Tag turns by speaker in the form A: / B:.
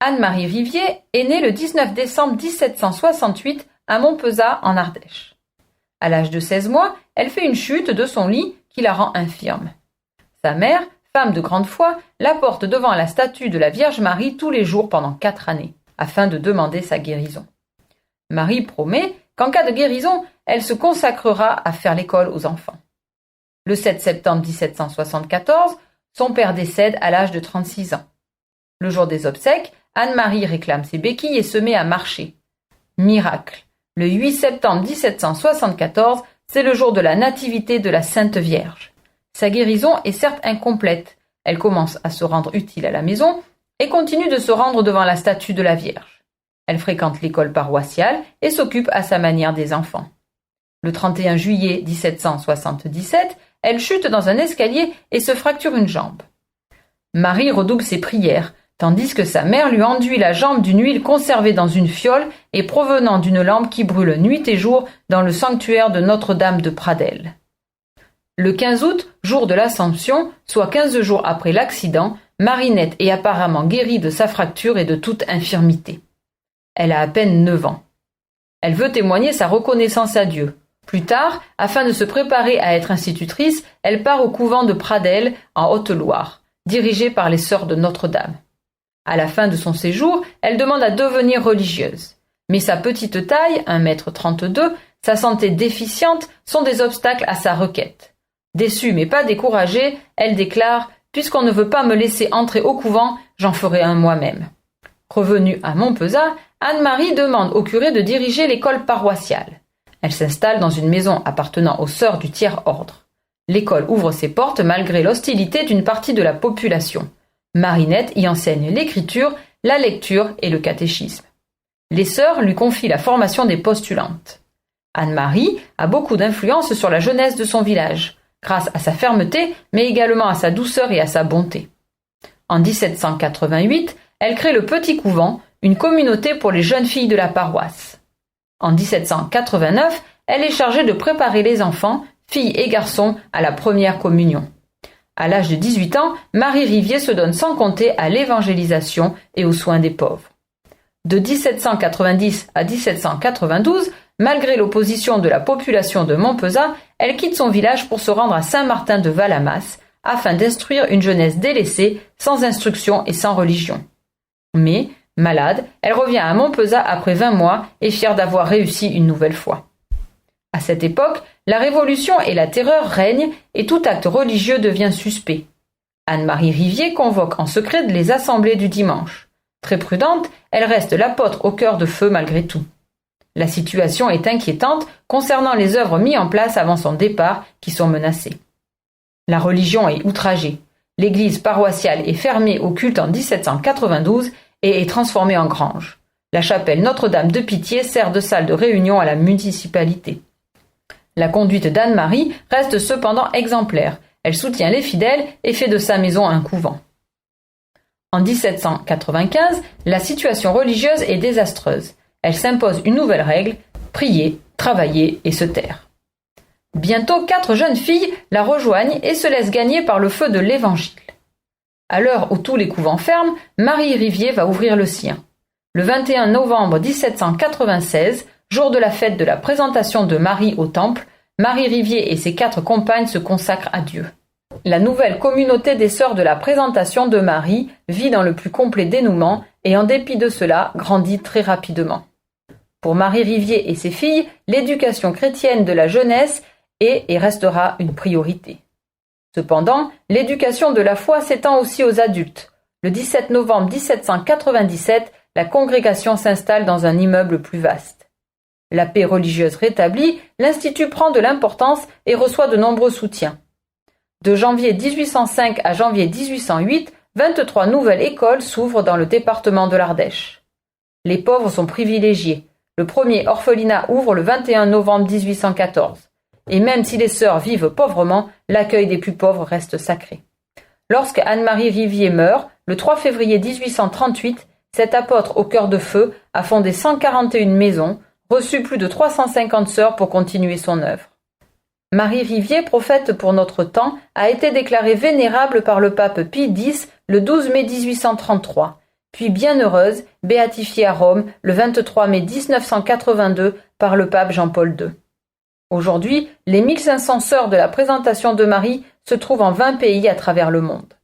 A: Anne-Marie Rivier est née le 19 décembre 1768 à Montpezat en Ardèche. À l'âge de 16 mois, elle fait une chute de son lit qui la rend infirme. Sa mère, femme de grande foi, la porte devant la statue de la Vierge Marie tous les jours pendant 4 années, afin de demander sa guérison. Marie promet qu'en cas de guérison, elle se consacrera à faire l'école aux enfants. Le 7 septembre 1774, son père décède à l'âge de 36 ans. Le jour des obsèques, Anne-Marie réclame ses béquilles et se met à marcher. Miracle! Le 8 septembre 1774, c'est le jour de la nativité de la Sainte Vierge. Sa guérison est certes incomplète. Elle commence à se rendre utile à la maison et continue de se rendre devant la statue de la Vierge. Elle fréquente l'école paroissiale et s'occupe à sa manière des enfants. Le 31 juillet 1777, elle chute dans un escalier et se fracture une jambe. Marie redouble ses prières, tandis que sa mère lui enduit la jambe d'une huile conservée dans une fiole et provenant d'une lampe qui brûle nuit et jour dans le sanctuaire de Notre-Dame de Pradelles. Le 15 août, jour de l'Assomption, soit 15 jours après l'accident, Marinette est apparemment guérie de sa fracture et de toute infirmité. Elle a à peine 9 ans. Elle veut témoigner sa reconnaissance à Dieu. Plus tard, afin de se préparer à être institutrice, elle part au couvent de Pradelles, en Haute-Loire, dirigé par les sœurs de Notre-Dame. À la fin de son séjour, elle demande à devenir religieuse. Mais sa petite taille, 1,32 m, sa santé déficiente sont des obstacles à sa requête. Déçue mais pas découragée, elle déclare « Puisqu'on ne veut pas me laisser entrer au couvent, j'en ferai un moi-même ». Revenue à Montpezat, Anne-Marie demande au curé de diriger l'école paroissiale. Elle s'installe dans une maison appartenant aux sœurs du tiers-ordre. L'école ouvre ses portes malgré l'hostilité d'une partie de la population. Marinette y enseigne l'écriture, la lecture et le catéchisme. Les sœurs lui confient la formation des postulantes. Anne-Marie a beaucoup d'influence sur la jeunesse de son village, grâce à sa fermeté, mais également à sa douceur et à sa bonté. En 1788, elle crée le Petit Couvent, une communauté pour les jeunes filles de la paroisse. En 1789, elle est chargée de préparer les enfants, filles et garçons, à la première communion. À l'âge de 18 ans, Marie Rivier se donne sans compter à l'évangélisation et aux soins des pauvres. De 1790 à 1792, malgré l'opposition de la population de Montpezat, elle quitte son village pour se rendre à Saint-Martin de Valamas, afin d'instruire une jeunesse délaissée, sans instruction et sans religion. Mais, malade, elle revient à Montpezat après 20 mois et fière d'avoir réussi une nouvelle fois. À cette époque, la Révolution et la Terreur règnent et tout acte religieux devient suspect. Anne-Marie Rivier convoque en secret les assemblées du dimanche. Très prudente, elle reste l'apôtre au cœur de feu malgré tout. La situation est inquiétante concernant les œuvres mises en place avant son départ qui sont menacées. La religion est outragée. L'église paroissiale est fermée au culte en 1792 et est transformée en grange. La chapelle Notre-Dame de Pitié sert de salle de réunion à la municipalité. La conduite d'Anne-Marie reste cependant exemplaire. Elle soutient les fidèles et fait de sa maison un couvent. En 1795, la situation religieuse est désastreuse. Elle s'impose une nouvelle règle, prier, travailler et se taire. Bientôt 4 jeunes filles la rejoignent et se laissent gagner par le feu de l'Évangile. À l'heure où tous les couvents ferment, Marie Rivier va ouvrir le sien. Le 21 novembre 1796, jour de la fête de la présentation de Marie au temple, Marie Rivier et ses 4 compagnes se consacrent à Dieu. La nouvelle communauté des sœurs de la présentation de Marie vit dans le plus complet dénouement et en dépit de cela grandit très rapidement. Pour Marie Rivier et ses filles, l'éducation chrétienne de la jeunesse est et restera une priorité. Cependant, l'éducation de la foi s'étend aussi aux adultes. Le 17 novembre 1797, la congrégation s'installe dans un immeuble plus vaste. La paix religieuse rétablie, l'Institut prend de l'importance et reçoit de nombreux soutiens. De janvier 1805 à janvier 1808, 23 nouvelles écoles s'ouvrent dans le département de l'Ardèche. Les pauvres sont privilégiés. Le premier orphelinat ouvre le 21 novembre 1814. Et même si les sœurs vivent pauvrement, l'accueil des plus pauvres reste sacré. Lorsque Anne-Marie Rivier meurt, le 3 février 1838, cet apôtre au cœur de feu a fondé 141 maisons, reçu plus de 350 sœurs pour continuer son œuvre. Marie Rivier, prophète pour notre temps, a été déclarée vénérable par le pape Pie X le 12 mai 1833. puis bienheureuse, béatifiée à Rome le 23 mai 1982 par le pape Jean-Paul II. Aujourd'hui, les 1500 sœurs de la Présentation de Marie se trouvent en 20 pays à travers le monde.